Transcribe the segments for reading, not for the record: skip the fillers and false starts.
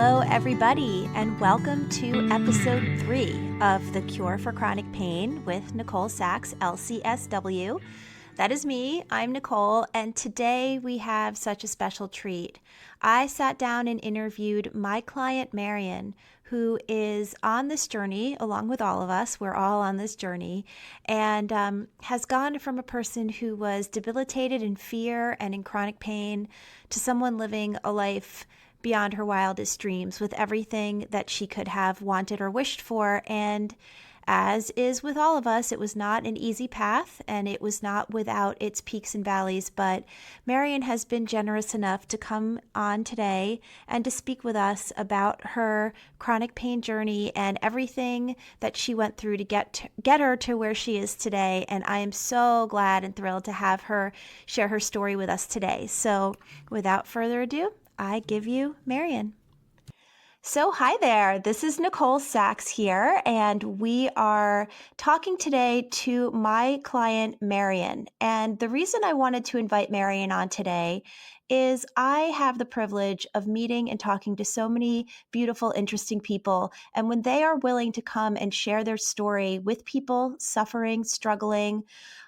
Hello, everybody, and welcome to episode 3 of The Cure for Chronic Pain with Nicole Sachs, LCSW. That is me. I'm Nicole, and today we have such a special treat. I sat down and interviewed my client, Marian, who is on this journey along with all of us. We're all on this journey, and has gone from a person who was debilitated in fear and in chronic pain to someone living a life beyond her wildest dreams with everything that she could have wanted or wished for. And as is with all of us, it was not an easy path, and it was not without its peaks and valleys. But Marian has been generous enough to come on today and to speak with us about her chronic pain journey and everything that she went through to get her to where she is today. And I am so glad and thrilled to have her share her story with us today. So without further ado, I give you Marian. So hi there, this is Nicole Sachs here, and we are talking today to my client, Marian. And the reason I wanted to invite Marian on today is I have the privilege of meeting and talking to so many beautiful, interesting people. And when they are willing to come and share their story with people suffering, struggling,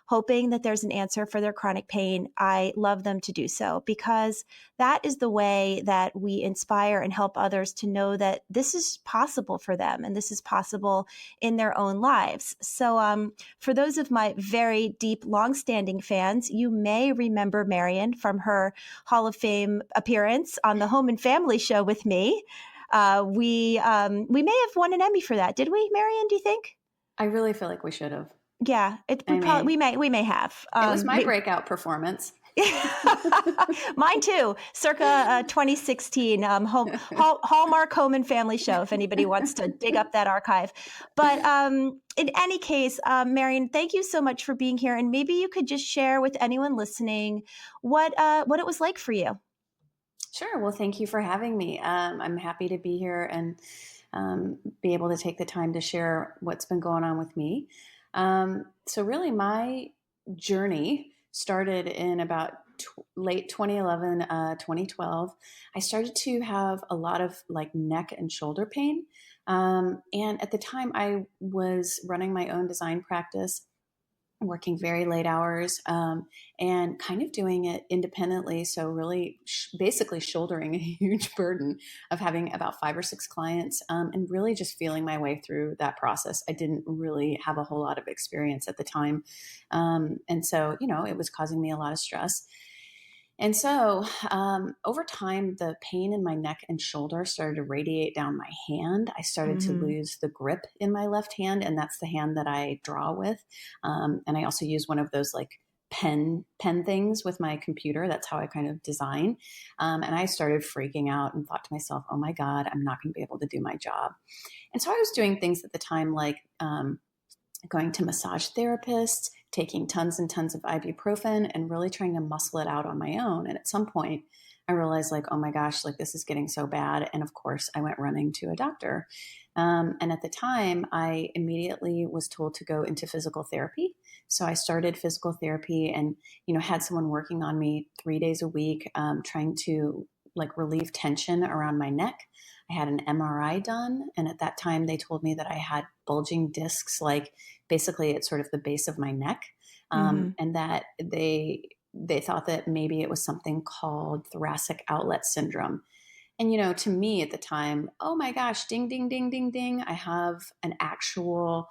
hoping that there's an answer for their chronic pain, I love them to do so, because that is the way that we inspire and help others to know that this is possible for them and this is possible in their own lives. So for those of my very deep, longstanding fans, you may remember Marian from her Hall of Fame appearance on the Home and Family show with me. We may have won an Emmy for that. Did we, Marian, do you think? I really feel like we should have. Yeah, we may have. It was my breakout performance. Mine too, circa 2016, Hallmark Home and Family Show, if anybody wants to dig up that archive. But in any case, Marian, thank you so much for being here. And maybe you could just share with anyone listening what it was like for you. Sure. Well, thank you for having me. I'm happy to be here and be able to take the time to share what's been going on with me. So really my journey started in about late 2011, 2012. I started to have a lot of like neck and shoulder pain. And at the time I was running my own design practice, working very late hours, and kind of doing it independently. So really basically shouldering a huge burden of having about 5 or 6 clients, and really just feeling my way through that process. I didn't really have a whole lot of experience at the time. And so, it was causing me a lot of stress. And so over time, the pain in my neck and shoulder started to radiate down my hand. I started to lose the grip in my left hand, and that's the hand that I draw with. And I also use one of those like pen things with my computer. That's how I kind of design. And I started freaking out and thought to myself, oh my God, I'm not going to be able to do my job. And so I was doing things at the time like going to massage therapists, taking tons and tons of ibuprofen, and really trying to muscle it out on my own. And at some point I realized like, oh my gosh, like this is getting so bad. And of course I went running to a doctor. And at the time I immediately was told to go into physical therapy. So I started physical therapy and, had someone working on me 3 days a week, trying to like relieve tension around my neck. I had an MRI done. And at that time they told me that I had bulging discs, like basically at sort of the base of my neck. And that they thought that maybe it was something called thoracic outlet syndrome. And, to me at the time, oh my gosh, ding, ding, ding, ding, ding. I have an actual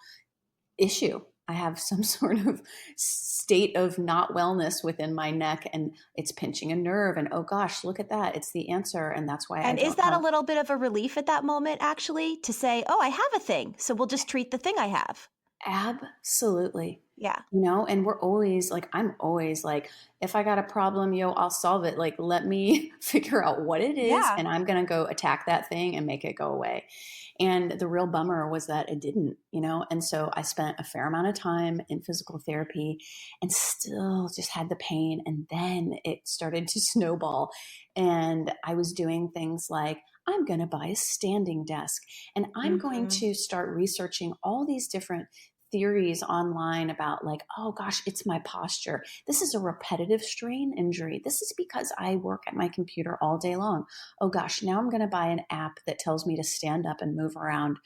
issue. I have some sort of state of not wellness within my neck, and it's pinching a nerve. And oh gosh, look at that. It's the answer. And that's why And is that a little bit of a relief at that moment, actually, to say, oh, I have a thing, so we'll just treat the thing I have? Absolutely. Yeah. And we're always like, I'm always like, if I got a problem, I'll solve it. Like, let me figure out what it is, and I'm going to go attack that thing and make it go away. And the real bummer was that it didn't, and so I spent a fair amount of time in physical therapy and still just had the pain. And then it started to snowball, and I was doing things like, I'm going to buy a standing desk, and I'm going to start researching all these different theories online about like, oh gosh, it's my posture. This is a repetitive strain injury. This is because I work at my computer all day long. Oh gosh, now I'm going to buy an app that tells me to stand up and move around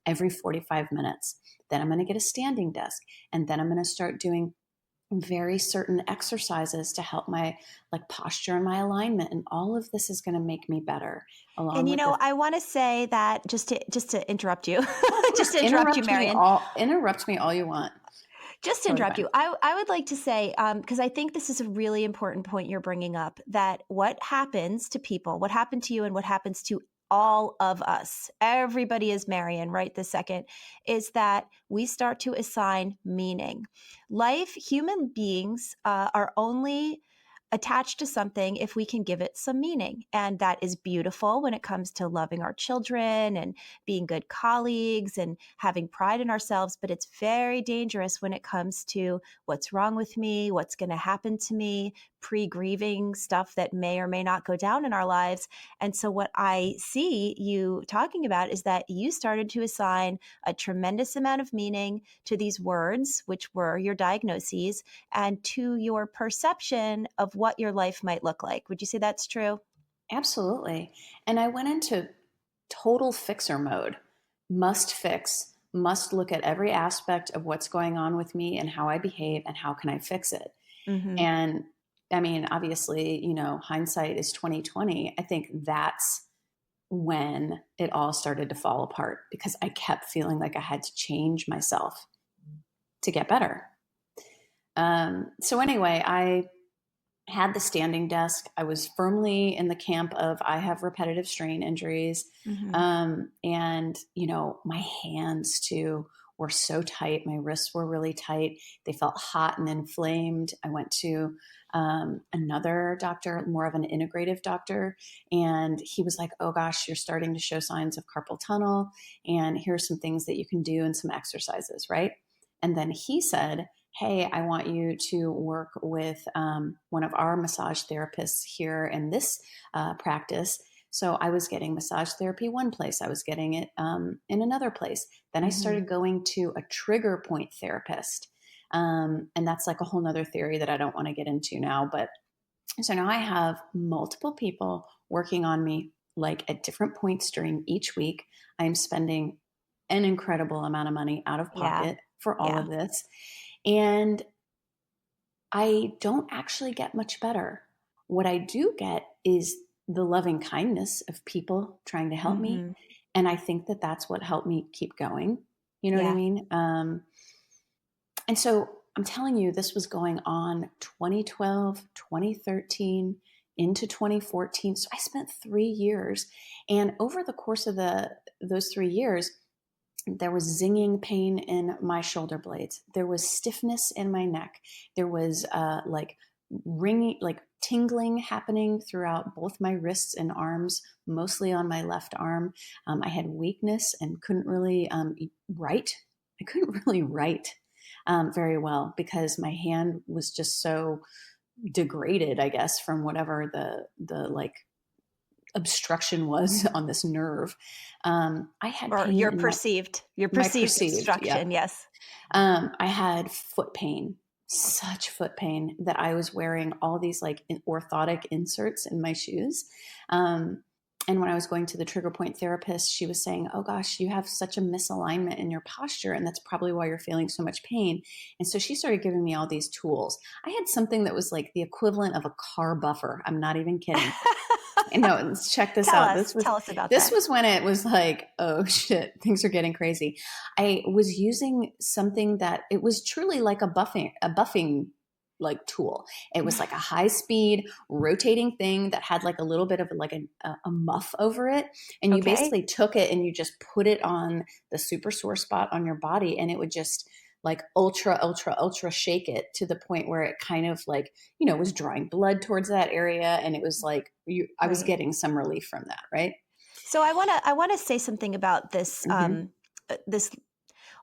every 45 minutes. Then I'm going to get a standing desk. And then I'm going to start doing very certain exercises to help my like posture and my alignment. And all of this is going to make me better And along with the I want to say that just to interrupt you, of just course, to interrupt you, Marian. interrupt me all you want. Just to Totally interrupt fine. you, I would like to say, because I think this is a really important point you're bringing up, that what happens to people, what happened to you and what happens to all of us, everybody is Marian right this second, is that we start to assign meaning. Human beings are only attached to something if we can give it some meaning. And that is beautiful when it comes to loving our children and being good colleagues and having pride in ourselves. But it's very dangerous when it comes to what's wrong with me, what's going to happen to me, pre-grieving stuff that may or may not go down in our lives. And so what I see you talking about is that you started to assign a tremendous amount of meaning to these words, which were your diagnoses, and to your perception of what your life might look like. Would you say that's true? Absolutely. And I went into total fixer mode. Must fix, must look at every aspect of what's going on with me and how I behave and how can I fix it. Mm-hmm. And I mean, obviously, hindsight is 2020. I think that's when it all started to fall apart because I kept feeling like I had to change myself to get better. So anyway, I had the standing desk. I was firmly in the camp of I have repetitive strain injuries. Mm-hmm. And, my hands too were so tight. My wrists were really tight. They felt hot and inflamed. I went to another doctor, more of an integrative doctor. And he was like, oh gosh, you're starting to show signs of carpal tunnel. And here's some things that you can do and some exercises, right? And then he said, hey, I want you to work with one of our massage therapists here in this practice. So I was getting massage therapy one place. I was getting it in another place. Then I started going to a trigger point therapist. And that's like a whole nother theory that I don't want to get into now. But so now I have multiple people working on me like at different points during each week. I'm spending an incredible amount of money out of Yeah. pocket for all Yeah. of this. And I don't actually get much better. What I do get is the loving kindness of people trying to help me. Mm-hmm. And I think that that's what helped me keep going. You know what I Yeah. mean? And so I'm telling you, this was going on 2012, 2013, into 2014. So I spent 3 years. And over the course of those 3 years, there was zinging pain in my shoulder blades. There was stiffness in my neck. There was like ringing, like tingling happening throughout both my wrists and arms, mostly on my left arm. I had weakness and couldn't really write. I couldn't really write very well because my hand was just so degraded, I guess, from whatever the like obstruction was on this nerve. I had Or pain your in perceived my perceived, yeah. obstruction. Yes. I had foot pain, such foot pain that I was wearing all these like orthotic inserts in my shoes. And when I was going to the trigger point therapist, she was saying, oh gosh, you have such a misalignment in your posture. And that's probably why you're feeling so much pain. And so she started giving me all these tools. I had something that was like the equivalent of a car buffer. I'm not even kidding. No, check this out. Tell us about This that. was when it was like, oh shit, things are getting crazy. I was using something that it was truly like a buffing like tool. It was like a high speed rotating thing that had like a little bit of like a muff over it. And you Okay. basically took it and you just put it on the super sore spot on your body and it would just like ultra shake it to the point where it kind of like, was drawing blood towards that area. And it was like, I was Right. getting some relief from that. Right. So I want to say something about this, this,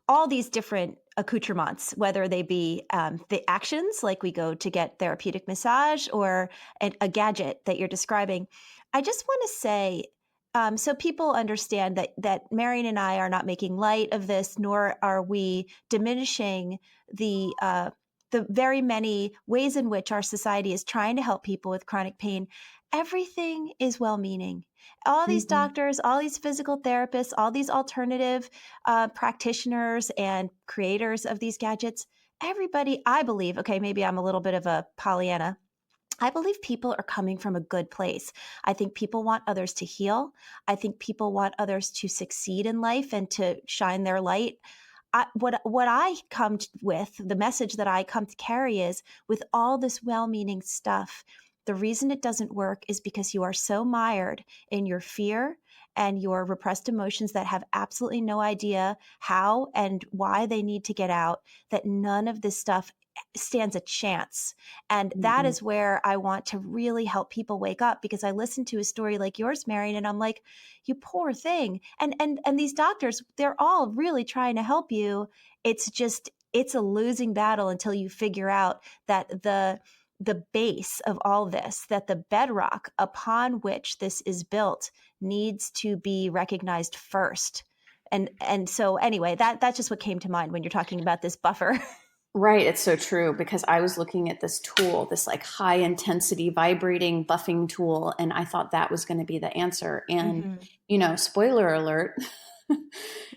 all these different accoutrements, whether they be the actions, like we go to get therapeutic massage, or a gadget that you're describing. I just want to say, so people understand that Marian and I are not making light of this, nor are we diminishing the very many ways in which our society is trying to help people with chronic pain. Everything is well-meaning. All these Mm-hmm. doctors, all these physical therapists, all these alternative practitioners and creators of these gadgets, everybody, I believe, okay, maybe I'm a little bit of a Pollyanna, I believe people are coming from a good place. I think people want others to heal. I think people want others to succeed in life and to shine their light. What I come with, the message that I come to carry is, with all this well-meaning stuff, the reason it doesn't work is because you are so mired in your fear and your repressed emotions that have absolutely no idea how and why they need to get out, that none of this stuff stands a chance. And that Mm-hmm. is where I want to really help people wake up, because I listened to a story like yours, Marian, and I'm like, you poor thing. And these doctors, they're all really trying to help you. It's just, it's a losing battle until you figure out that the base of all this, that the bedrock upon which this is built needs to be recognized first. And so anyway, that's just what came to mind when you're talking about this buffer. Right. It's so true, because I was looking at this tool, this like high intensity vibrating buffing tool, and I thought that was going to be the answer. And, Mm-hmm. spoiler alert, the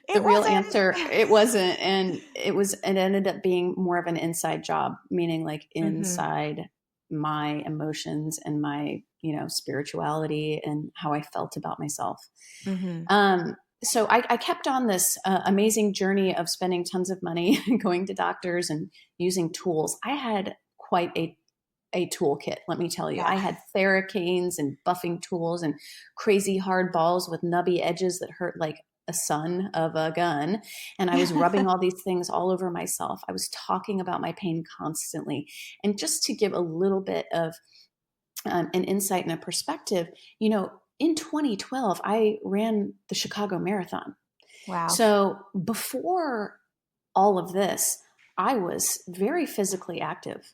It real wasn't. answer, it wasn't. And it ended up being more of an inside job, meaning like Mm-hmm. inside my emotions and my, spirituality and how I felt about myself. Mm-hmm. Um, so I kept on this amazing journey of spending tons of money going to doctors and using tools. I had quite a toolkit, let me tell you. Yeah. I had Theracanes and buffing tools and crazy hard balls with nubby edges that hurt like a son of a gun. And I was rubbing all these things all over myself. I was talking about my pain constantly. And just to give a little bit of an insight and a perspective, in 2012, I ran the Chicago Marathon. Wow. So before all of this, I was very physically active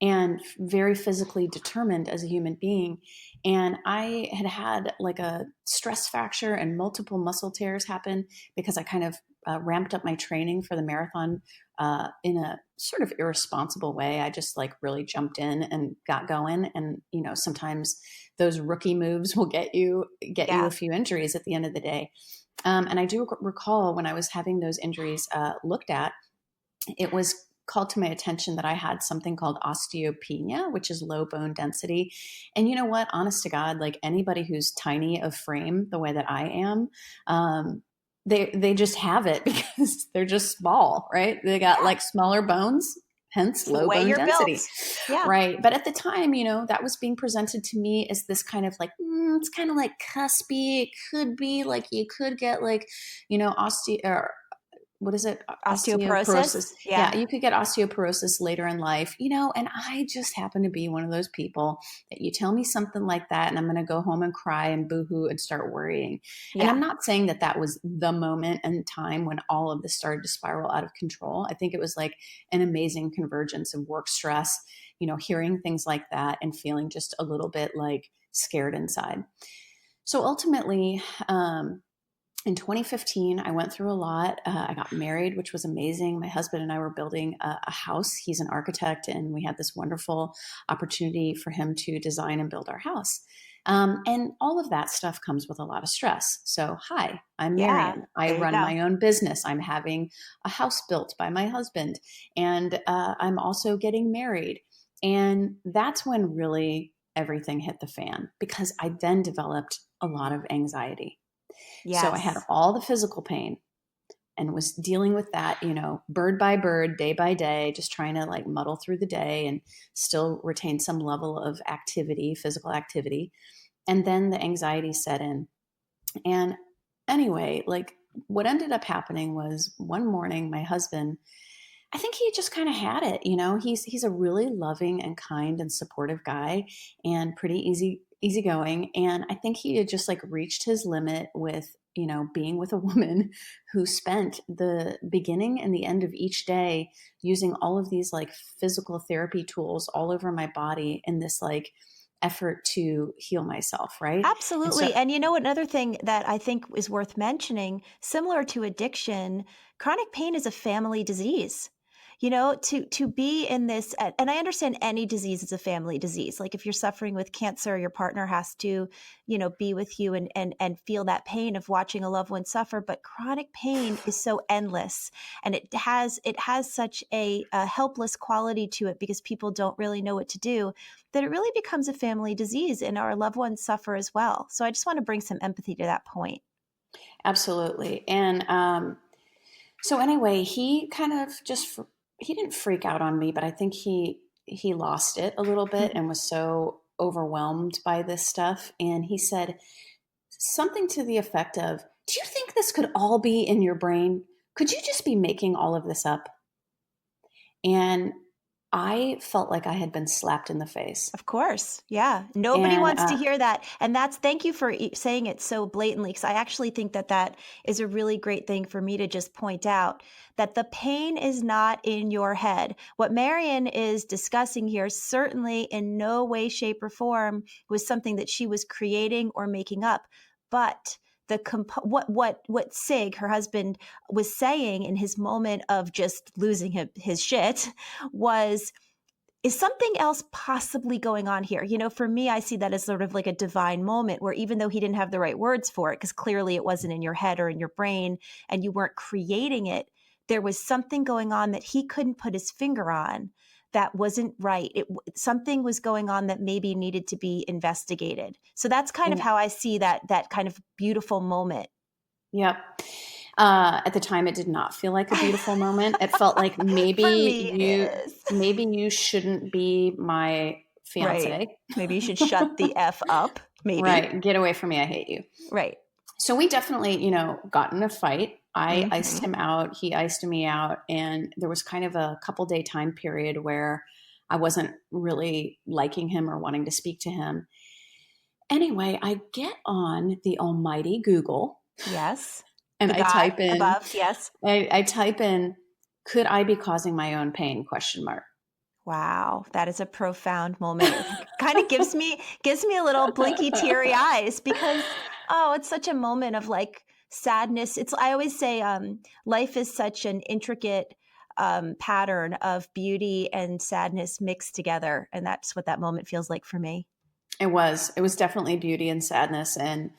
and very physically determined as a human being. And I had like a stress fracture and multiple muscle tears happen because I kind of ramped up my training for the marathon in a sort of irresponsible way. I just like really jumped in and got going. And, sometimes those rookie moves will get you a Yeah. few injuries at the end of the day. And I do recall when I was having those injuries looked at, it was called to my attention that I had something called osteopenia, which is low bone density. And you know what? Honest to God, like anybody who's tiny of frame the way that I am, they just have it because they're just small, right? They got Yeah. like smaller bones, hence It's the low way bone you're built. density. Yeah. Right. But at the time, that was being presented to me as this kind of like, it's kind of like cuspy. It could be like, you could get like, what is it? Osteoporosis. Osteoporosis. Yeah. Yeah, you could get osteoporosis later in life, and I just happen to be one of those people that you tell me something like that and I'm going to go home and cry and boohoo and start worrying. And I'm Yeah. not saying that that was the moment and time when all of this started to spiral out of control. I think it was like an amazing convergence of work stress, hearing things like that and feeling just a little bit like scared inside. So ultimately, in 2015, I went through a lot. I got married, which was amazing. My husband and I were building a house. He's an architect, and we had this wonderful opportunity for him to design and build our house. And all of that stuff comes with a lot of stress. So, hi, I'm Yeah. Marian. I There you run go. my own business. I'm having a house built by my husband, and I'm also getting married. And that's when really everything hit the fan, because I then developed a lot of anxiety. So I had Yes. all the physical pain and was dealing with that, bird by bird, day by day, just trying to like muddle through the day and still retain some level of activity, physical activity. And then the anxiety set in. And anyway, like what ended up happening was one morning, my husband, I think he just kind of had it, he's a really loving and kind and supportive guy and pretty easygoing. And I think he had just like reached his limit with, being with a woman who spent the beginning and the end of each day using all of these like physical therapy tools all over my body in this like effort to heal myself, right? Absolutely. And you know, another thing that I think is worth mentioning, similar to addiction, chronic pain is a family disease. You know, to be in this, and I understand any disease is a family disease. Like if you're suffering with cancer, your partner has to, you know, be with you and feel that pain of watching a loved one suffer. But chronic pain is so endless, and it has such a helpless quality to it because people don't really know what to do, that it really becomes a family disease and our loved ones suffer as well. So I just want to bring some empathy to that point. Absolutely. And so anyway, he kind of just he didn't freak out on me, but I think he lost it a little bit and was so overwhelmed by this stuff. And he said something to the effect of, "Do you think this could all be in your brain? Could you just be making all of this up?" And I felt like I had been slapped in the face. Of course. Yeah. Nobody And wants to hear that. And thank you for saying it so blatantly, because I actually think that is a really great thing for me to just point out, that the pain is not in your head. What Marian is discussing here certainly in no way, shape, or form was something that she was creating or making up. But what Sig, her husband, was saying in his moment of just losing his shit was, is something else possibly going on here? You know, for me, I see that as sort of like a divine moment where even though he didn't have the right words for it, because clearly it wasn't in your head or in your brain and you weren't creating it, there was something going on that he couldn't put his finger on that wasn't right. Something was going on that maybe needed to be investigated. So that's kind of how I see that kind of beautiful moment. Yep. At the time, it did not feel like a beautiful moment. It felt like For me, maybe you shouldn't be my fiance. Right. Maybe you should shut the F up. Maybe. Right. Get away from me. I hate you. Right. So we definitely, got in a fight. I iced him out. He iced me out. And there was kind of a couple day time period where I wasn't really liking him or wanting to speak to him. Anyway, I get on the almighty Google. Yes. And the I God type in, above, yes. I type in, could I be causing my own pain? ? Wow, that is a profound moment. Kind of gives me a little blinky teary eyes because, oh, it's such a moment of like sadness. I always say life is such an intricate pattern of beauty and sadness mixed together. And that's what that moment feels like for me. It was definitely beauty and sadness. And,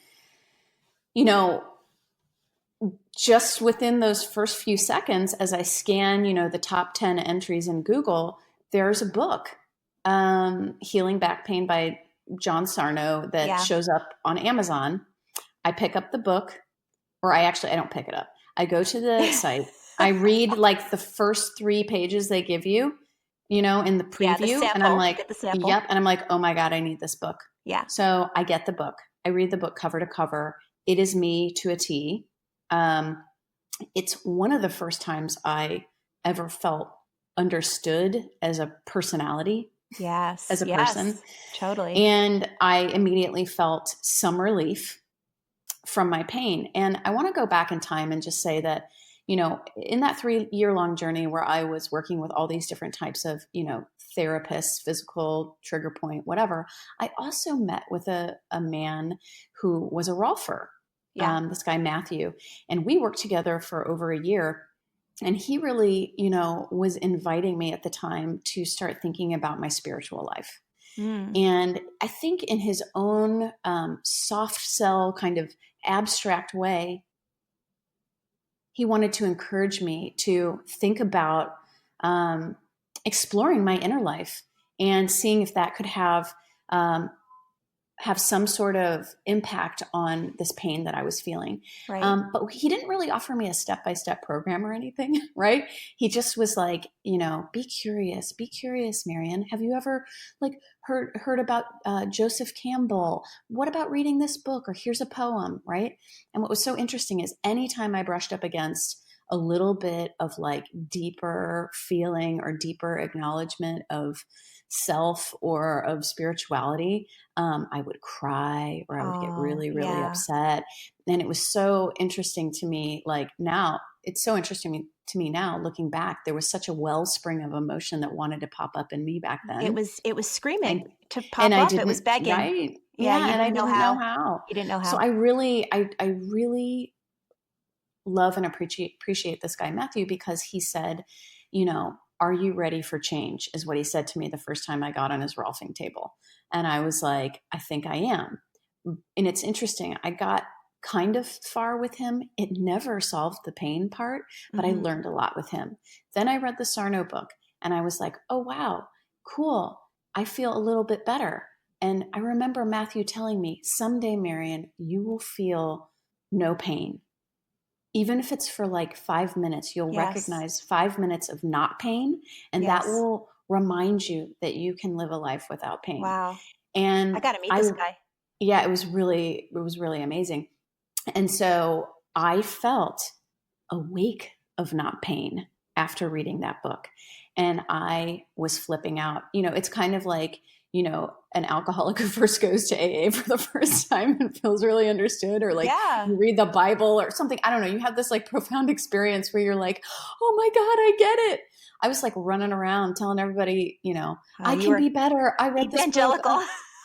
just within those first few seconds, as I scan, the top 10 entries in Google, there's a book, Healing Back Pain by John Sarno, that shows up on Amazon. I pick up the book, or I don't pick it up. I go to the site. I read like the first 3 pages they give you, in the preview. The sample. And I'm like, get the sample. Yep. And I'm like, oh my God, I need this book. Yeah. So I get the book. I read the book cover to cover. It is me to a T. It's one of the first times I ever felt understood as a personality. Yes. As a person. Totally. And I immediately felt some relief from my pain. And I want to go back in time and just say that, in that 3-year-long journey where I was working with all these different types of, therapists, physical, trigger point, whatever, I also met with a man who was a rolfer. Yeah. This guy, Matthew, and we worked together for over a year. And he really, was inviting me at the time to start thinking about my spiritual life. And I think in his own soft sell kind of abstract way, he wanted to encourage me to think about exploring my inner life and seeing if that could have some sort of impact on this pain that I was feeling. Right. But he didn't really offer me a step-by-step program or anything, right? He just was like, be curious, Marian. Have you ever heard about Joseph Campbell? What about reading this book? Or here's a poem, right? And what was so interesting is anytime I brushed up against a little bit of like deeper feeling or deeper acknowledgement of self or of spirituality, I would cry or I would get really, really upset. And it was so interesting to me. Like now it's so interesting to me now, looking back, there was such a wellspring of emotion that wanted to pop up in me back then. It was screaming to pop And I up. It was didn't, begging. right? Yeah, Yeah. you And I didn't know didn't know how. how. You didn't know So how. I really love and appreciate this guy, Matthew, because he said, are you ready for change? Is what he said to me the first time I got on his Rolfing table. And I was like, I think I am. And it's interesting. I got kind of far with him. It never solved the pain part, but I learned a lot with him. Then I read the Sarno book and I was like, oh, wow, cool. I feel a little bit better. And I remember Matthew telling me, someday, Marian, you will feel no pain. Even if it's for like 5 minutes, you'll recognize 5 minutes of not pain, and that will remind you that you can live a life without pain. Wow. And I got to meet this guy. Yeah, it was really amazing. And so I felt a week of not pain after reading that book. And I was flipping out. It's kind of like, an alcoholic who first goes to AA for the first time and feels really understood, or like you read the Bible or something. I don't know. You have this like profound experience where you're like, oh my God, I get it. I was like running around telling everybody, I can be better. I read this book.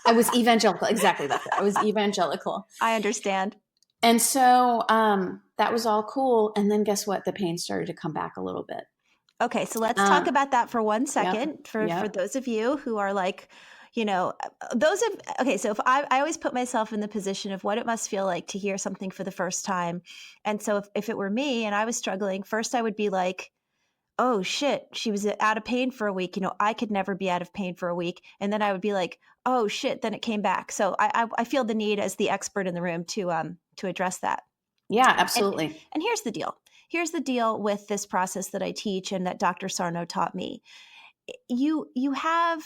I was evangelical. Exactly. That's it. I was evangelical. I understand. And so that was all cool. And then guess what? The pain started to come back a little bit. Okay. So let's talk about that for 1 second for those of you who are like, so if I always put myself in the position of what it must feel like to hear something for the first time. And so if it were me and I was struggling, first I would be like, oh shit, she was out of pain for a week. I could never be out of pain for a week. And then I would be like, oh shit, then it came back. So I feel the need as the expert in the room to address that. Yeah, absolutely. And here's the deal. Here's the deal with this process that I teach and that Dr. Sarno taught me. You have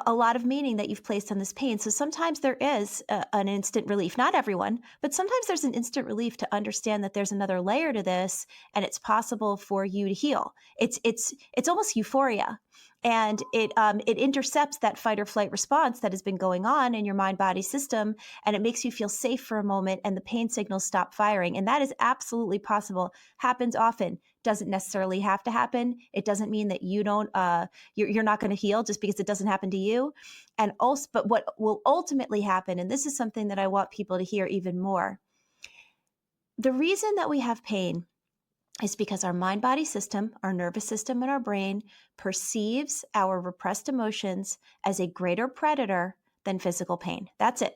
a lot of meaning that you've placed on this pain. So sometimes there is an instant relief. Not everyone, but sometimes there's an instant relief to understand that there's another layer to this, and it's possible for you to heal. It's almost euphoria, and it intercepts that fight or flight response that has been going on in your mind body system, and it makes you feel safe for a moment, and the pain signals stop firing. And that is absolutely possible. Happens often. Doesn't necessarily have to happen. It doesn't mean that you don't you're not going to heal just because it doesn't happen to you. And also, but what will ultimately happen, and this is something that I want people to hear even more, the reason that we have pain is because our mind-body system, our nervous system, and our brain perceives our repressed emotions as a greater predator than physical pain. That's it.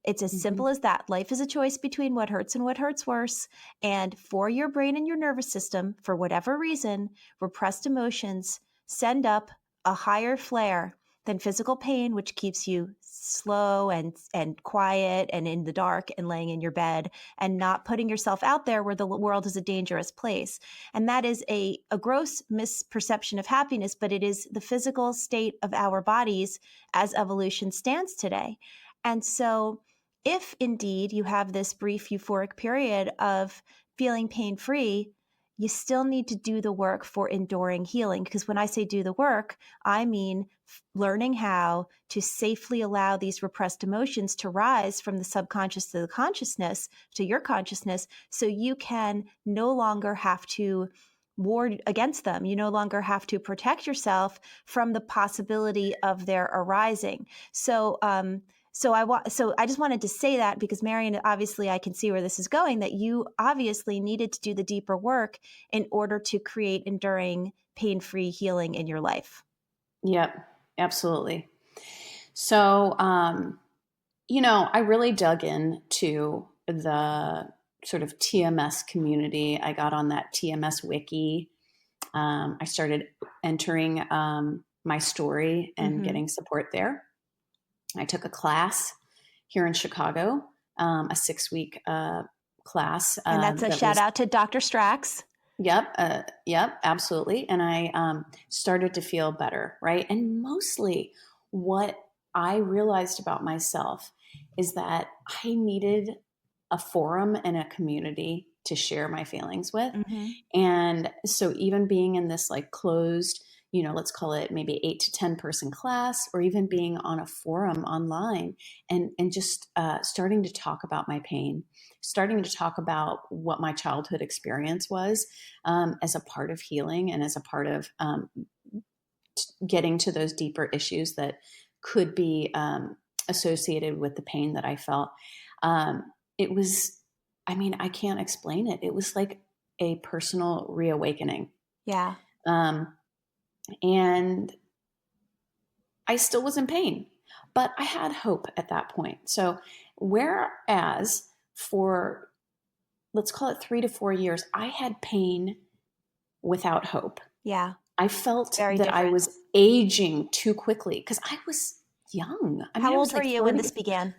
It's as simple as that. Life is a choice between what hurts and what hurts worse. And for your brain and your nervous system, for whatever reason, repressed emotions send up a higher flare than physical pain, which keeps you slow and quiet and in the dark and laying in your bed and not putting yourself out there where the world is a dangerous place. And that is a gross misperception of happiness, but it is the physical state of our bodies as evolution stands today. And so if indeed you have this brief euphoric period of feeling pain-free, you still need to do the work for enduring healing. Because when I say do the work, I mean learning how to safely allow these repressed emotions to rise from the subconscious to the consciousness, to your consciousness, so you can no longer have to ward against them. You no longer have to protect yourself from the possibility of their arising. So I just wanted to say that because Marian, obviously I can see where this is going, that you obviously needed to do the deeper work in order to create enduring pain-free healing in your life. Yep, absolutely. So, I really dug into the sort of TMS community. I got on that TMS wiki. I started entering my story and getting support there. I took a class here in Chicago, a 6-week class. And that's a shout out to Dr. Strax. Yep, absolutely. And I started to feel better, right? And mostly what I realized about myself is that I needed a forum and a community to share my feelings with. And so even being in this like closed, let's call it maybe 8 to 10 person class, or even being on a forum online and just starting to talk about my pain, starting to talk about what my childhood experience was, as a part of healing and as a part of getting to those deeper issues that could be associated with the pain that I felt. It was, I can't explain it. It was like a personal reawakening. Yeah. And I still was in pain, but I had hope at that point. So whereas for, let's call it 3 to 4 years, I had pain without hope. Yeah. I felt Very that I different. was aging too quickly because I was young. How I old was were like you when this began?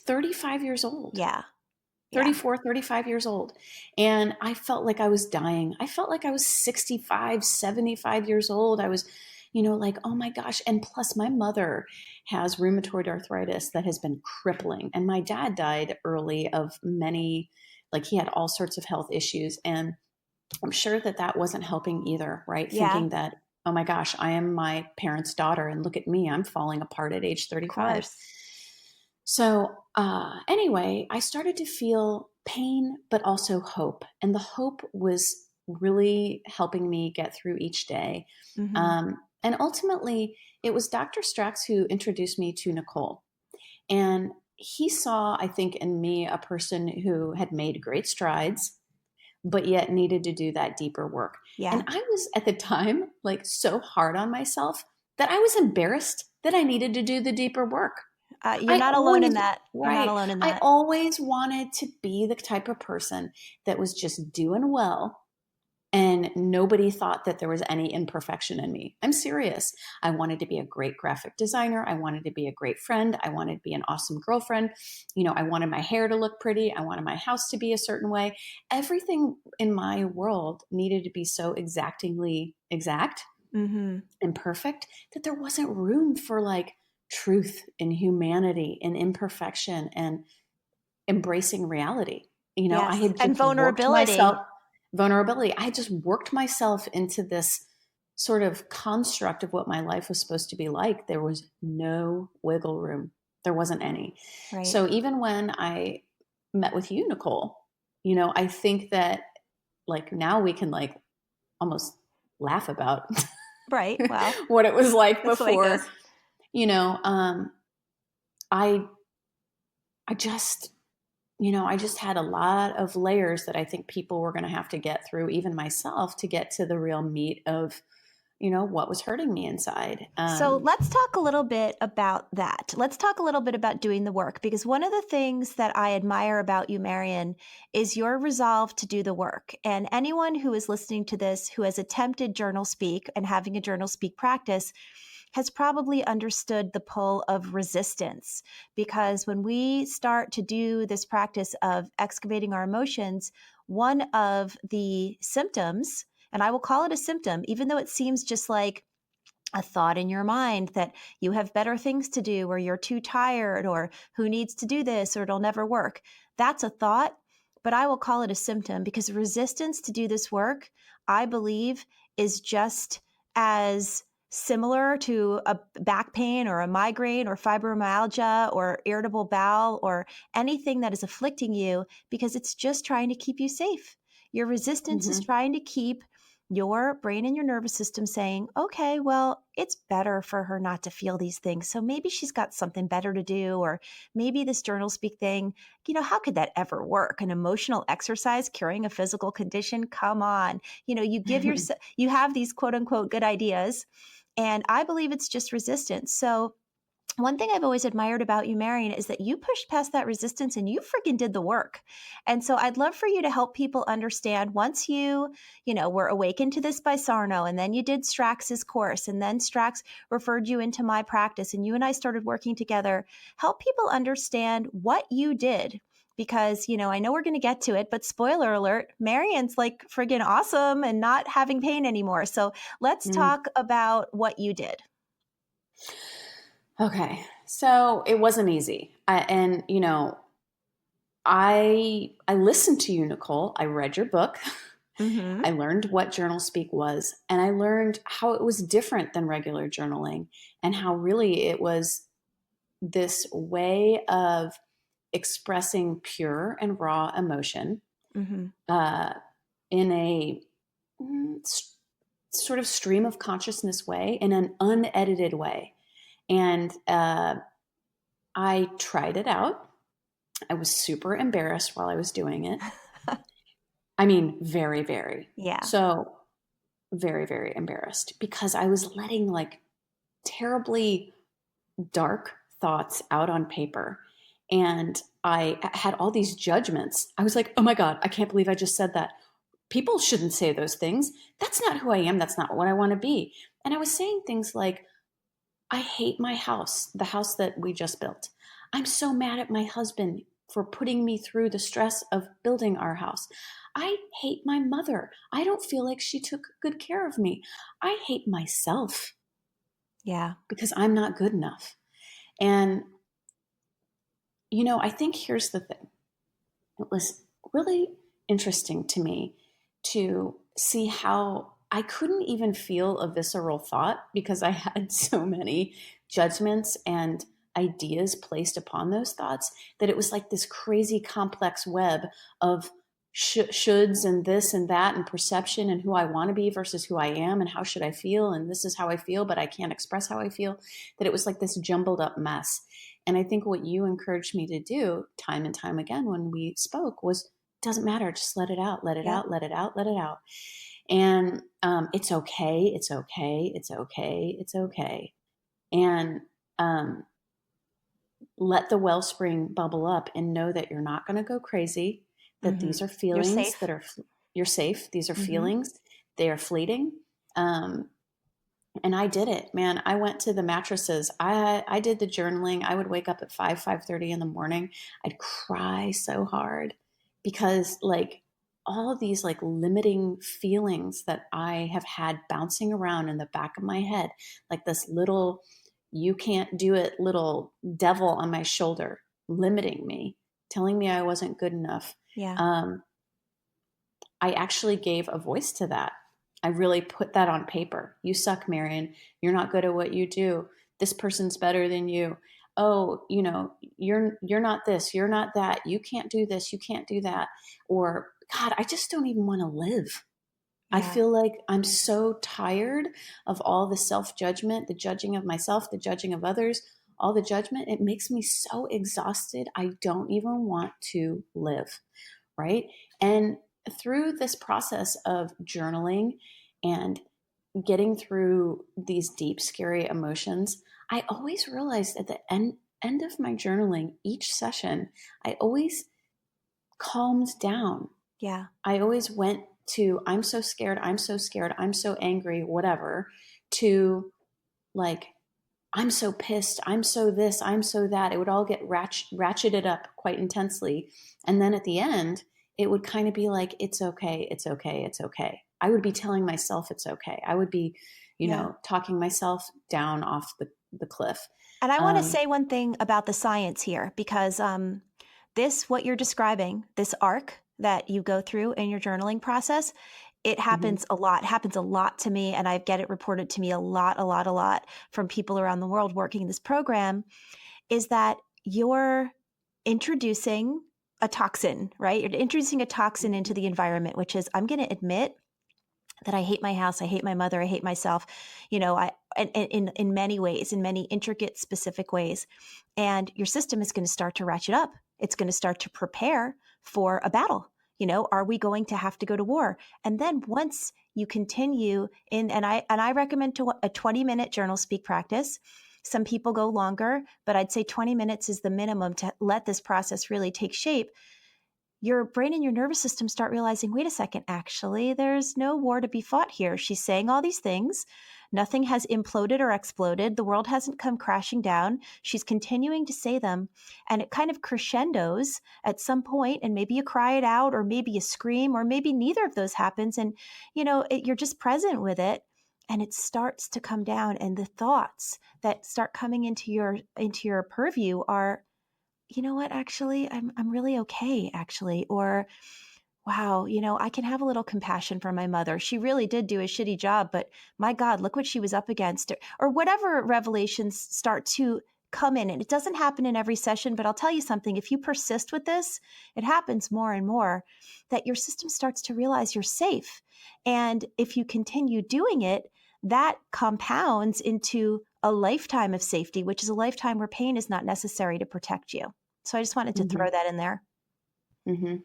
35 years old. Yeah. 34, 35 years old. And I felt like I was dying. I felt like I was 65, 75 years old. I was, like, oh my gosh. And plus, my mother has rheumatoid arthritis that has been crippling. And my dad died early of many, like, he had all sorts of health issues. And I'm sure that that wasn't helping either, right? Yeah. Thinking that, oh my gosh, I am my parents' daughter. And look at me, I'm falling apart at age 35. Of course. So, anyway, I started to feel pain, but also hope. And the hope was really helping me get through each day. Mm-hmm. And ultimately, it was Dr. Strax who introduced me to Nicole. And he saw, I think, in me a person who had made great strides, but yet needed to do that deeper work. Yeah. And I was at the time like so hard on myself that I was embarrassed that I needed to do the deeper work. You're not alone in that. You're not Right. alone in I that. always wanted to be the type of person that was just doing well and nobody thought that there was any imperfection in me. I'm serious. I wanted to be a great graphic designer. I wanted to be a great friend. I wanted to be an awesome girlfriend. I wanted my hair to look pretty. I wanted my house to be a certain way. Everything in my world needed to be so exactingly exact Mm-hmm. and perfect that there wasn't room for like truth and humanity and imperfection and embracing reality. I Yes. had And just worked myself, vulnerability. vulnerability. I had just worked myself into this sort of construct of what my life was supposed to be like. There was no wiggle room. There wasn't any. Right. So even when I met with you, Nicole, I think that like now we can like almost laugh about Right. Well, what it was like that's the way it before. goes. I just, I just had a lot of layers that I think people were going to have to get through, even myself, to get to the real meat of, what was hurting me inside. So let's talk a little bit about that. Let's talk a little bit about doing the work, because one of the things that I admire about you, Marian, is your resolve to do the work. And anyone who is listening to this who has attempted journal speak and having a journal speak practice has probably understood the pull of resistance, because when we start to do this practice of excavating our emotions, one of the symptoms, and I will call it a symptom, even though it seems just like a thought in your mind that you have better things to do, or you're too tired, or who needs to do this, or it'll never work. That's a thought, but I will call it a symptom, because resistance to do this work, I believe, is just as similar to a back pain or a migraine or fibromyalgia or irritable bowel or anything that is afflicting you, because it's just trying to keep you safe. Your resistance is trying to keep your brain and your nervous system saying, okay, well, it's better for her not to feel these things. So maybe she's got something better to do, or maybe this journal speak thing, how could that ever work? An emotional exercise curing a physical condition? Come on. You give yourself, you have these quote unquote good ideas. And I believe it's just resistance. So one thing I've always admired about you, Marian, is that you pushed past that resistance and you freaking did the work. And so I'd love for you to help people understand, once were awakened to this by Sarno, and then you did Strax's course, and then Strax referred you into my practice, and you and I started working together. Help people understand what you did. Because, I know we're going to get to it, but spoiler alert, Marian's like friggin' awesome and not having pain anymore. So let's talk about what you did. Okay. So it wasn't easy. I listened to you, Nicole. I read your book. Mm-hmm. I learned what journal speak was, and I learned how it was different than regular journaling, and how really it was this way of expressing pure and raw emotion Mm-hmm. uh, in a sort of stream of consciousness way, in an unedited way. And I tried it out. I was super embarrassed while I was doing it. I mean, very, very. Yeah. So, very, very embarrassed because I was letting like terribly dark thoughts out on paper. And I had all these judgments. I was like, oh my God, I can't believe I just said that. People shouldn't say those things. That's not who I am. That's not what I want to be. And I was saying things like, I hate my house, the house that we just built. I'm so mad at my husband for putting me through the stress of building our house. I hate my mother. I don't feel like she took good care of me. I hate myself Yeah. because I'm not good enough. And, you know, I think here's the thing. It was really interesting to me to see how I couldn't even feel a visceral thought because I had so many judgments and ideas placed upon those thoughts that it was like this crazy complex web of shoulds and this and that and perception and who I want to be versus who I am and how should I feel and this is how I feel but I can't express how I feel, that it was like this jumbled up mess. And I think what you encouraged me to do time and time again when we spoke was, doesn't matter, just let it out, let it Yep. out, let it out, let it out. And it's okay, it's okay, it's okay, it's okay. And let the wellspring bubble up and know that you're not going to go crazy, that Mm-hmm. these are You're feelings safe. that are, you're safe. These are Mm-hmm. feelings. They are fleeting. Um, and I did it, man. I went to the mattresses. I did the journaling. I would wake up at 5:30 in the morning. I'd cry so hard because like all of these like limiting feelings that I have had bouncing around in the back of my head, like this little you can't do it little devil on my shoulder, limiting me, telling me I wasn't good enough. Yeah. Um, I actually gave a voice to that. I really put that on paper. You suck, Marian. You're not good at what you do. This person's better than you. Oh, you know, you're not this, you're not that. You can't do this, you can't do that. Or God, I just don't even want to live. I Yeah. feel like I'm so tired of all the self-judgment, the judging of myself, the judging of others, all the judgment. It makes me so exhausted. I don't even want to live, right? And through this process of journaling and getting through these deep, scary emotions, I always realized at the end of my journaling, each session, I always calmed down. Yeah. I always went to, I'm so scared, I'm so scared, I'm so angry, whatever, to like, I'm so pissed, I'm so this, I'm so that. It would all get ratcheted up quite intensely. And then at the end, it would kind of be like, it's okay, it's okay, it's okay. I would be telling myself it's okay. I would be, you Yeah. know, talking myself down off the cliff. And I want to Um, say one thing about the science here because this, what you're describing, this arc that you go through in your journaling process, it mhm. happens a lot, happens a lot to me. And I get it reported to me a lot from people around the world working this program is that you're introducing a toxin, right? You're introducing a toxin into the environment, which is I'm going to admit that I hate my house, I hate my mother, I hate myself, you know, I and in many ways, in many intricate, specific ways. And your system is going to start to ratchet up. It's going to start to prepare for a battle. You know, are we going to have to go to war? And then once you continue in, and I recommend to a 20-minute journal speak practice. Some people go longer, but I'd say 20 minutes is the minimum to let this process really take shape. Your brain and your nervous system start realizing, wait a second, actually, there's no war to be fought here. She's saying all these things. Nothing has imploded or exploded. The world hasn't come crashing down. She's continuing to say them. And it kind of crescendos at some point, and maybe you cry it out, or maybe you scream, or maybe neither of those happens. And, you know, you're just present with it. And it starts to come down. And the thoughts that start coming into your purview are, you know what, actually, I'm really okay, actually. Or, wow, I can have a little compassion for my mother. She really did do a shitty job, but my God, look what she was up against. Or whatever revelations start to come in. And it doesn't happen in every session, but I'll tell you something. If you persist with this, it happens more and more that your system starts to realize you're safe. And if you continue doing it, that compounds into a lifetime of safety, which is a lifetime where pain is not necessary to protect you. So I just wanted to Mm-hmm. throw that in there. Mm-hmm.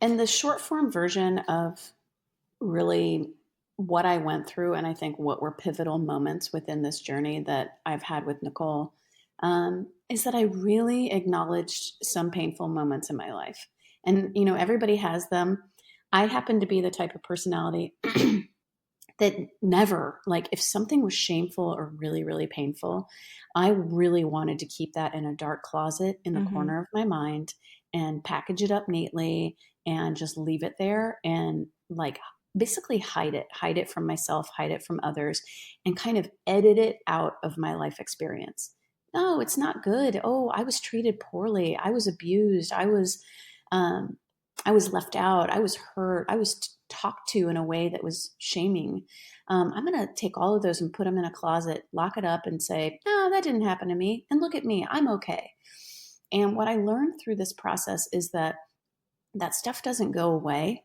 And the short form version of really what I went through, and I think what were pivotal moments within this journey that I've had with Nicole, is that I really acknowledged some painful moments in my life. And, everybody has them. I happen to be the type of personality that never, like, if something was shameful or really, really painful, I really wanted to keep that in a dark closet in the corner of my mind and package it up neatly and just leave it there and like basically hide it from myself, hide it from others, and kind of edit it out of my life experience. No, it's not good. Oh, I was treated poorly. I was abused. Um, I was left out. I was hurt. I was talked to in a way that was shaming. I'm going to take all of those and put them in a closet, lock it up, and say, no, that didn't happen to me. And look at me. I'm okay. And what I learned through this process is that that stuff doesn't go away.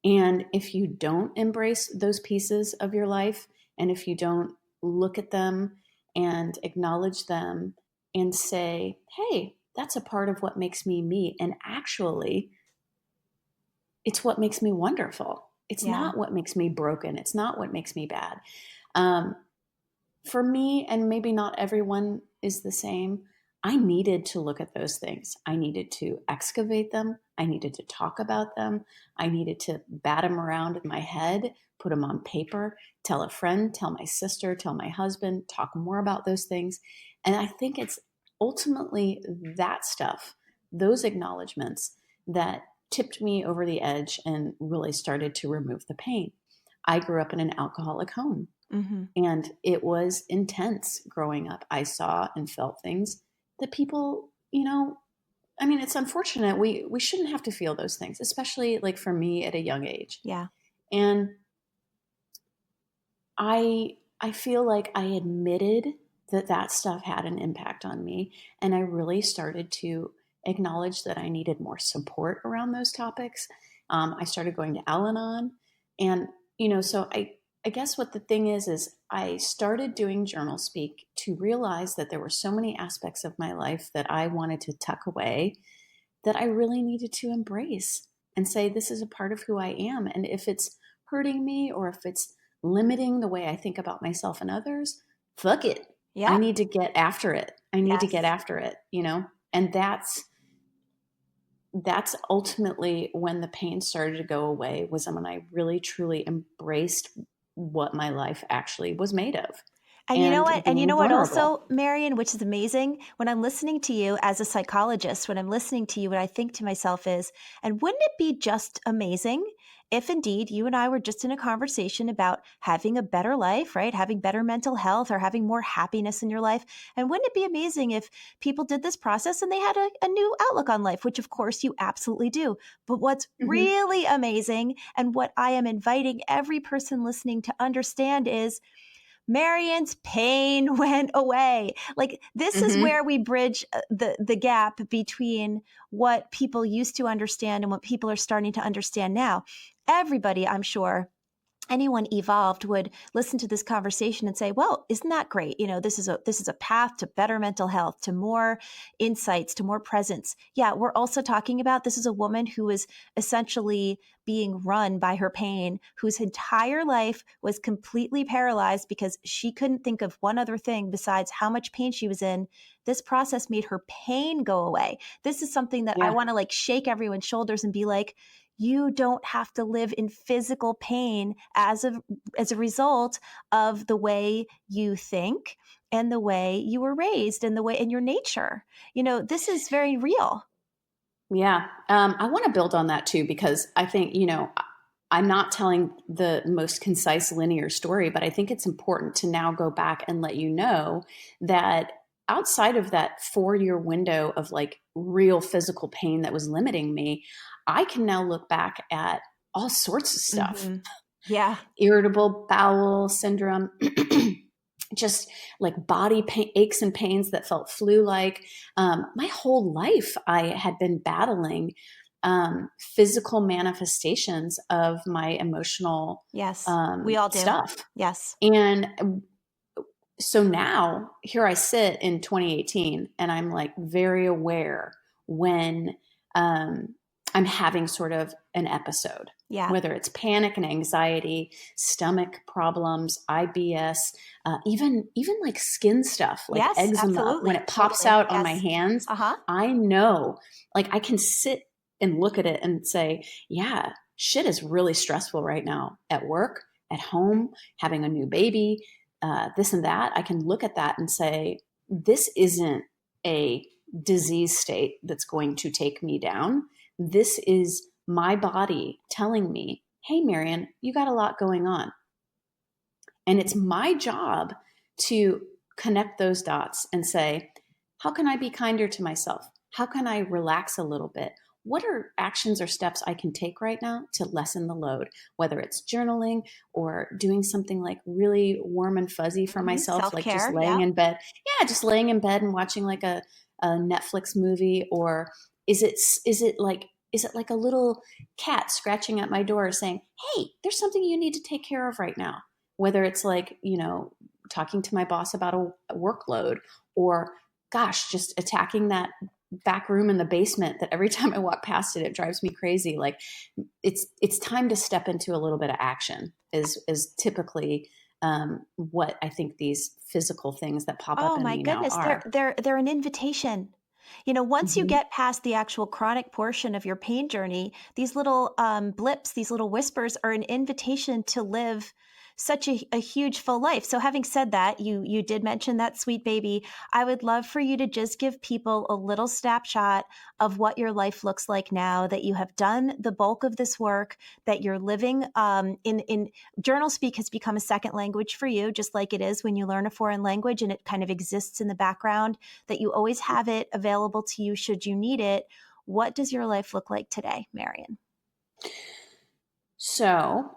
And if you don't embrace those pieces of your life, and if you don't look at them and acknowledge them and say, hey, that's a part of what makes me me. And actually, it's what makes me wonderful. It's not what makes me broken. It's not what makes me bad. For me, and maybe not everyone is the same, I needed to look at those things. I needed to excavate them. I needed to talk about them. I needed to bat them around in my head, put them on paper, tell a friend, tell my sister, tell my husband, talk more about those things. And I think it's ultimately that stuff, those acknowledgments, that tipped me over the edge and really started to remove the pain. I grew up in an alcoholic home. And it was intense growing up. I saw and felt things that people, it's unfortunate. We shouldn't have to feel those things, especially like for me at a young age. Yeah. And I feel like I admitted that stuff had an impact on me. And I really started to acknowledge that I needed more support around those topics. I started going to Al-Anon. And, so I guess what the thing is I started doing Journal Speak to realize that there were so many aspects of my life that I wanted to tuck away that I really needed to embrace and say, this is a part of who I am. And if it's hurting me or if it's limiting the way I think about myself and others, fuck it. Yeah. I need to get after it. And that's ultimately when the pain started to go away, was when I really truly embraced what my life actually was made of. And you know what? And you Being know what vulnerable. also, Marian, which is amazing? When I'm listening to you as a psychologist, when I'm listening to you, what I think to myself is, and wouldn't it be just amazing if indeed you and I were just in a conversation about having a better life, right? Having better mental health or having more happiness in your life. And wouldn't it be amazing if people did this process and they had a new outlook on life, which of course you absolutely do. But what's really amazing, and what I am inviting every person listening to understand, is Marian's pain went away. Like, this is where we bridge the gap between what people used to understand and what people are starting to understand now. Everybody, I'm sure, anyone evolved would listen to this conversation and say, well, isn't that great? This is a path to better mental health, to more insights, to more presence. Yeah, we're also talking about, this is a woman who is essentially being run by her pain, whose entire life was completely paralyzed because she couldn't think of one other thing besides how much pain she was in. This process made her pain go away. This is something that I want to shake everyone's shoulders and be like, you don't have to live in physical pain as a result of the way you think and the way you were raised and the way in your nature. This is very real. Yeah. I want to build on that too, because I think, I'm not telling the most concise linear story, but I think it's important to now go back and let you know that outside of that 4-year window of real physical pain that was limiting me, I can now look back at all sorts of stuff. Mm-hmm. Yeah. Irritable bowel syndrome, just like body pain, aches and pains that felt flu-like. My whole life I had been battling physical manifestations of my emotional Yes. We all do. stuff. Yes. And so now here I sit in 2018 and I'm like very aware when I'm having sort of an episode, Yeah. whether it's panic and anxiety, stomach problems, IBS, even like skin stuff, like Yes, eczema. absolutely. When it pops Totally. out on Yes. my hands, Uh-huh. I know, like I can sit and look at it and say, yeah, shit is really stressful right now at work, at home, having a new baby, this and that. I can look at that and say, this isn't a disease state that's going to take me down. This is my body telling me, hey, Marian, you got a lot going on. And it's my job to connect those dots and say, how can I be kinder to myself? How can I relax a little bit? What are actions or steps I can take right now to lessen the load, whether it's journaling or doing something like really warm and fuzzy for myself, Self-care, like just laying in bed. Yeah, just laying in bed and watching like a Netflix movie. Or is it like a little cat scratching at my door saying, hey, there's something you need to take care of right now? Whether it's like, talking to my boss about a workload, or gosh, just attacking that back room in the basement that every time I walk past it, it drives me crazy. Like it's time to step into a little bit of action is typically what I think these physical things that pop up Oh in my me now goodness, are. they're an invitation. Once you Mm-hmm. get past the actual chronic portion of your pain journey, these little blips, these little whispers are an invitation to live such a huge full life. So having said that, you did mention that sweet baby. I would love for you to just give people a little snapshot of what your life looks like now that you have done the bulk of this work, that you're living in journal speak has become a second language for you, just like it is when you learn a foreign language and it kind of exists in the background, that you always have it available to you should you need it. What does your life look like today, Marian? So,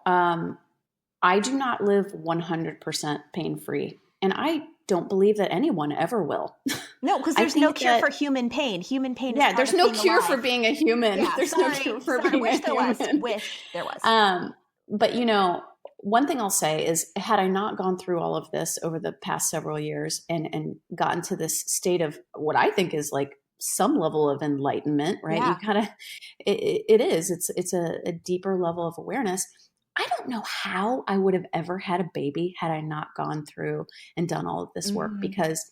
I do not live 100% pain-free, and I don't believe that anyone ever will. No, because I there's no think cure for that, human pain. Human pain is yeah, part there's of no being cure for alive. being a human. Yeah, There's no cure for being Wish a there was. human. Wish there was. But one thing I'll say is, had I not gone through all of this over the past several years and gotten to this state of what I think is like some level of enlightenment, right? Yeah. You gotta, it is, it's a deeper level of awareness. I don't know how I would have ever had a baby had I not gone through and done all of this work, because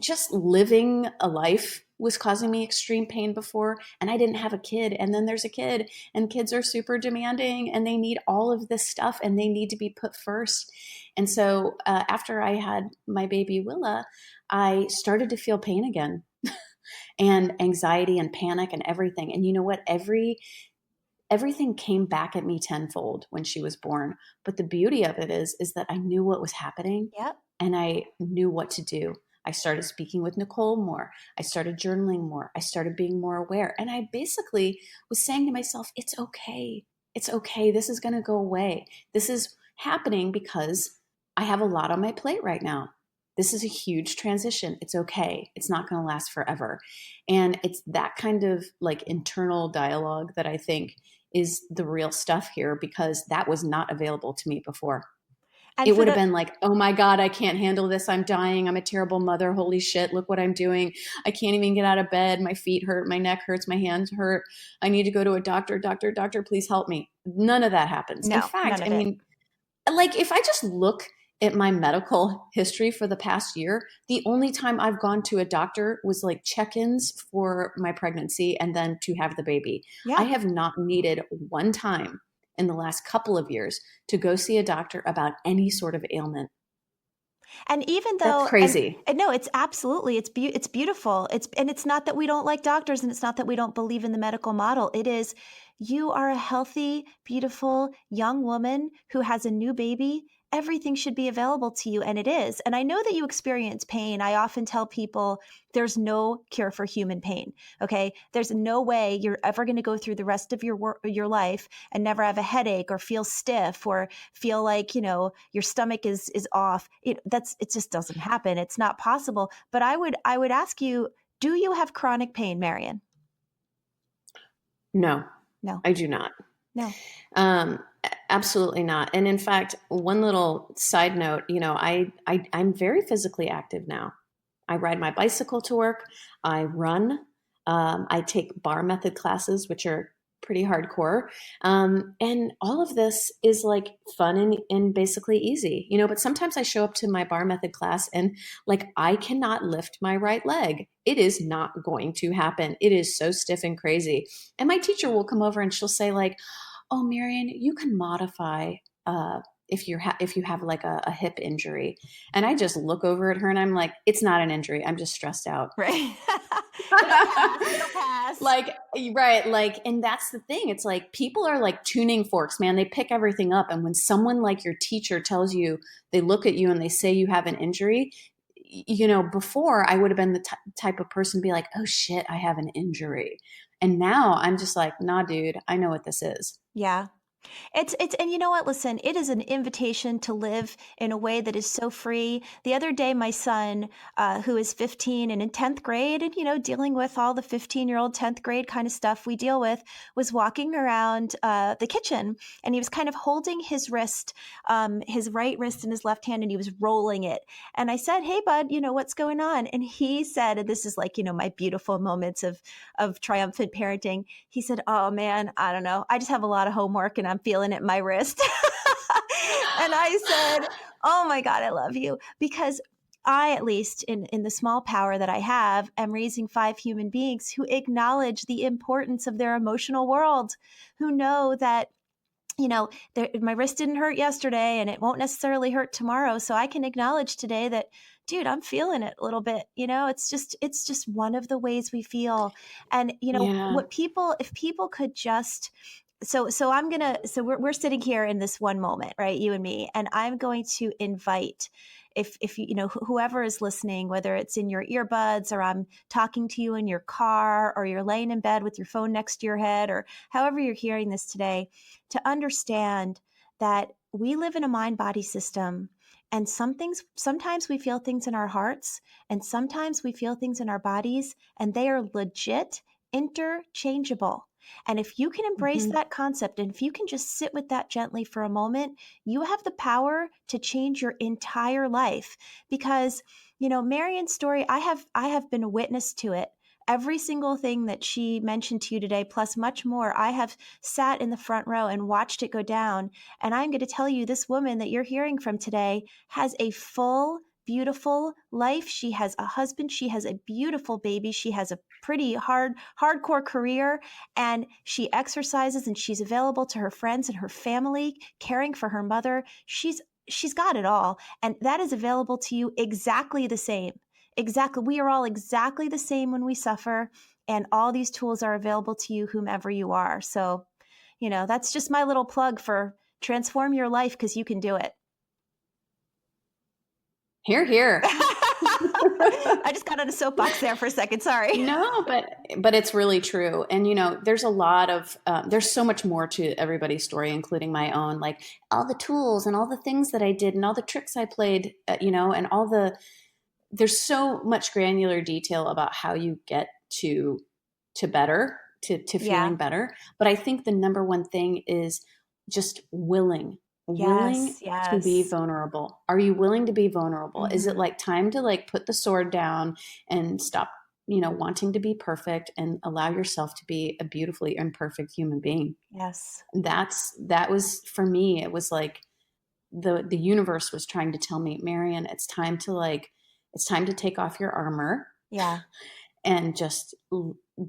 just living a life was causing me extreme pain before, and I didn't have a kid. And then there's a kid, and kids are super demanding, and they need all of this stuff, and they need to be put first. And so after I had my baby Willa, I started to feel pain again, and anxiety and panic and everything. And you know what? Everything came back at me tenfold when she was born. But the beauty of it is that I knew what was happening, Yep. and I knew what to do. I started speaking with Nicole more. I started journaling more. I started being more aware. And I basically was saying to myself, it's okay. It's okay. This is going to go away. This is happening because I have a lot on my plate right now. This is a huge transition. It's okay. It's not going to last forever. And it's that kind of like internal dialogue that I think is the real stuff here, because that was not available to me before. And It would have been like, oh my God, I can't handle this. I'm dying. I'm a terrible mother. Holy shit. Look what I'm doing. I can't even get out of bed. My feet hurt. My neck hurts. My hands hurt. I need to go to a doctor. Doctor, please help me. None of that happens. No, In fact, none of I it. mean, like if I just look at my medical history for the past year, the only time I've gone to a doctor was like check-ins for my pregnancy and then to have the baby. Yeah. I have not needed one time in the last couple of years to go see a doctor about any sort of ailment. And even though, That's crazy. and no, it's absolutely, it's beautiful. And it's not that we don't like doctors, and it's not that we don't believe in the medical model. It is, you are a healthy, beautiful young woman who has a new baby, everything should be available to you, and it is. And I know that you experience pain. I often tell people there's no cure for human pain. Okay, there's no way you're ever going to go through the rest of your life and never have a headache or feel stiff or feel like your stomach is off. It just doesn't happen. It's not possible. But I would ask you, do you have chronic pain, Marian? No, No. I do not. No. Absolutely not. And in fact, one little side note, I'm very physically active now. I ride my bicycle to work. I run. I take bar method classes, which are pretty hardcore. And all of this is like fun and basically easy, but sometimes I show up to my bar method class and like, I cannot lift my right leg. It is not going to happen. It is so stiff and crazy. And my teacher will come over and she'll say like, oh, Marian, you can modify if you have like a hip injury. And I just look over at her and I'm like, it's not an injury. I'm just stressed out. Right. It'll pass. Like, right. Like, and that's the thing. It's like people are like tuning forks, man. They pick everything up. And when someone like your teacher tells you, they look at you and they say you have an injury, before I would have been the type of person to be like, oh shit, I have an injury. And now I'm just like, nah, dude, I know what this is. Yeah. It's and you know what? Listen, it is an invitation to live in a way that is so free. The other day, my son, who is 15 and in 10th grade, and dealing with all the 15-year-old 10th grade kind of stuff we deal with, was walking around the kitchen, and he was kind of holding his wrist, his right wrist in his left hand, and he was rolling it. And I said, "Hey, bud, what's going on?" And he said, and this is like my beautiful moments of triumphant parenting. He said, "Oh man, I don't know. I just have a lot of homework, and I'm feeling it in my wrist." And I said, oh my God, I love you. Because I, at least in the small power that I have, am raising 5 human beings who acknowledge the importance of their emotional world, who know that my wrist didn't hurt yesterday and it won't necessarily hurt tomorrow. So I can acknowledge today that, dude, I'm feeling it a little bit. It's just one of the ways we feel. And, Yeah. if people could just, so we're sitting here in this one moment, right? You and me, and I'm going to invite, if whoever is listening, whether it's in your earbuds or I'm talking to you in your car or you're laying in bed with your phone next to your head or however you're hearing this today, to understand that we live in a mind-body system, and sometimes we feel things in our hearts and sometimes we feel things in our bodies, and they are legit interchangeable. And if you can embrace that concept, and if you can just sit with that gently for a moment, you have the power to change your entire life. Because, Marian's story, I have been a witness to it. Every single thing that she mentioned to you today, plus much more, I have sat in the front row and watched it go down. And I'm going to tell you, this woman that you're hearing from today has a full, beautiful life. She has a husband. She has a beautiful baby. She has a pretty hardcore career, and she exercises, and she's available to her friends and her family, caring for her mother. She's got it all. And that is available to you exactly the same. Exactly. We are all exactly the same when we suffer, and all these tools are available to you, whomever you are. So, that's just my little plug for transform your life, because you can do it. Hear, hear. I just got on a soapbox there for a second. Sorry. No, but it's really true. And, there's a lot of, there's so much more to everybody's story, including my own, like all the tools and all the things that I did and all the tricks I played, and there's so much granular detail about how you get to better, to feeling better. But I think the number one thing is just willing to be vulnerable. Are you willing to be vulnerable? Is it like time to like put the sword down and stop, wanting to be perfect and allow yourself to be a beautifully imperfect human being? Yes. That was for me. It was like the universe was trying to tell me, Marian, it's time to take off your armor. Yeah. And just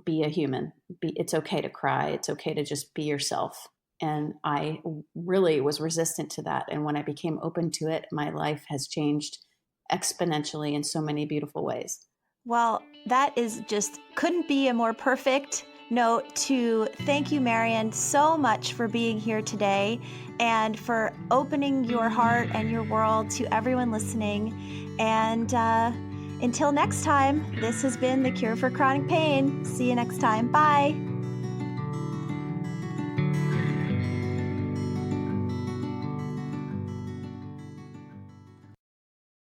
be a human. It's okay to cry. It's okay to just be yourself. And I really was resistant to that. And when I became open to it, my life has changed exponentially in so many beautiful ways. Well, that is just couldn't be a more perfect note to thank you, Marian, so much for being here today and for opening your heart and your world to everyone listening. And until next time, this has been The Cure for Chronic Pain. See you next time. Bye.